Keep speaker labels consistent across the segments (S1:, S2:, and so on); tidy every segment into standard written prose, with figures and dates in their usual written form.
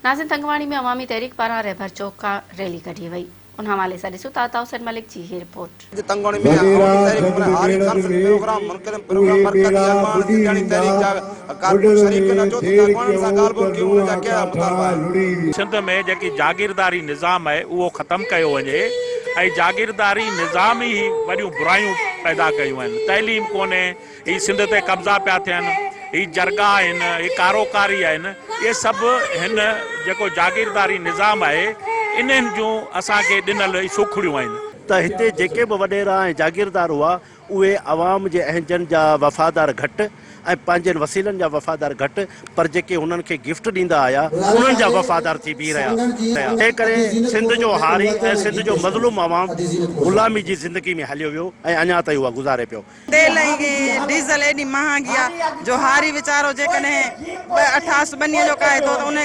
S1: नाज़िन तंगवाणी में अवामी तहरीक पारां रहबर चौक का रैली कढी वई। उन हवाले से ॾिसूं था तौसर मलिक जी ही रिपोर्ट।
S2: तंगवाणी में अवामी तहरीक पर हारी कॉन्फ्रेंस प्रोग्राम मुनक़िद प्रोग्राम बरकत अरमान सिंधाणी तहरीक जा कारकुन शरीक न जो तंगवाणी सा ॻाल्हि क्यों उन जा क्या मुतालबा है।
S3: सिंध में जेकी जागीरदारी निज़ाम है वो ख़त्म कयो वञे ऐं जागीरदारी निज़ाम ही वॾियूं बुरायूं पैदा कयूं आहिनि। तइलीम कोन्हे, ही सिंध ते कब्ज़ा पिया थियनि, ही जरगा आहिनि, ही कारोकारी आहिनि, ये सभु हिन जेको जागीरदारी निज़ाम आहे इन्हनि जूं असांखे ॾिनल सुखड़ियूं आहिनि।
S4: त हिते जेके बि वॾेरा ऐं जागीरदार हुआ उहे आवाम जे अहजन जा वफ़ादार घटि ऐं पंहिंजनि वसीलनि जा वफ़ादार घटि, पर जेके हुननि खे गिफ्ट ॾींदा आया उन्हनि जा वफ़ादार थी बीह रहिया। तंहिं करे सिंध जो हारी ऐं सिंध जो मज़लूम आवाम ग़ुलामी जी ज़िंदगी में हलियो वियो ऐं अञा ताईं उहा गुज़ारे पियो।
S5: तेल ऐं डीज़ल एॾी महांगी आहे जो हारी वीचारो जेकॾहिं 28 ॿनिअ जो काए थो त उन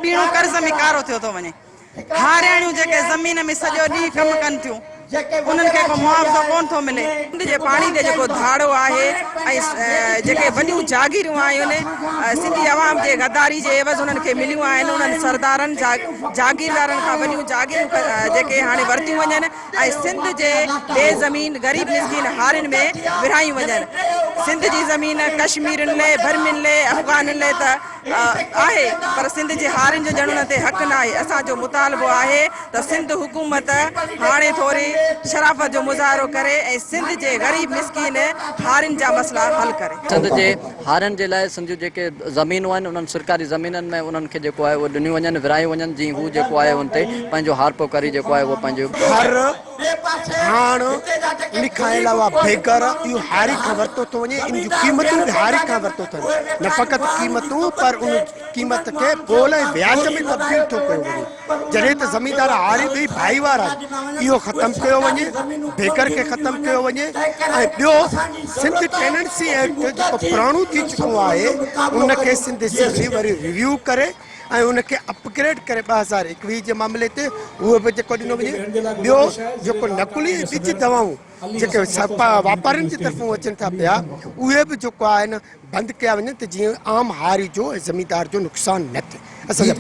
S5: पीणो कर्ज़ में कारो थियो थो वञे। हारियाणियूं जेके ज़मीन में सॼो ॾींहुं कमु कनि थियूं उन्हनि खे को मुआवज़ो कोन थो मिले। सिंध जे पाणी ते जेको धाड़ो आहे ऐं जेके वॾियूं जागीरियूं आहिनि सिंधी अवाम जे गद्दारी जे एवज़ उन्हनि खे मिलियूं आहिनि। उन्हनि सरदारनि जागीरदारनि खां वॾियूं जागीरियूं जेके हाणे वरितियूं वञनि ऐं सिंध जे बेज़मीन ग़रीब मिसकीन हारियुनि में विरहायूं वञनि। सिंध जी ज़मीन कश्मीरनि लाइ बर्मियुनि लाइ अफ़गाननि लाइ त आहे, पर सिंध जे हारियुनि जो ॼण उन ते हक़ न आहे। असांजो मुतालबो आहे त सिंध हुकूमत हाणे थोरी शराफ़त जो मुज़ाहिरो करे ऐं सिंध जे ग़रीब मिसकीन हारियुनि जा मसला हल करे।
S6: सिंध जे हारियुनि जे लाइ सिंध जेके ज़मीनूं आहिनि उन्हनि सरकारी ज़मीननि में उन्हनि खे जेको आहे उहो ॾिनियूं वञनि, विरायूं वञनि, जीअं हू जेको आहे उन ते पंहिंजो हारपो करी जेको आहे उहो पंहिंजो
S7: हर हाण इन खां अलावा बेघर इहो हारी खां वरितो थो वञे। इन जूं क़ीमतूं बि हारी खां वरितो अथनि, न फ़क़ति क़ीमतूं पर उन क़ीमत खे बोल ऐं ब्याज में तब्दील थो कयो वञे। जॾहिं त ज़मीनदार हारी ॿई भाईवार आहिनि, इहो ख़तमु कयो वञे, बेघर खे ख़तमु कयो वञे। ऐं ॿियो सिंध टेनेंसी एक्ट जेको पुराणो थी चुको आहे उनखे सिंध असेंबली वरी रिव्यू करे ऐं उनखे अपग्रेड करे 2021 जे मामले ते उहो बि जेको ॾिनो वञे। ॿियो जेको नकुली ॿिज दवाऊं जेके वापारियुनि जी तरफ़ूं अचनि था पिया उहे बि जेको आहे न बंदि कया वञनि त जीअं आम हारी जो ऐं ज़मीनदार जो नुक़सानु न थिए। असांजा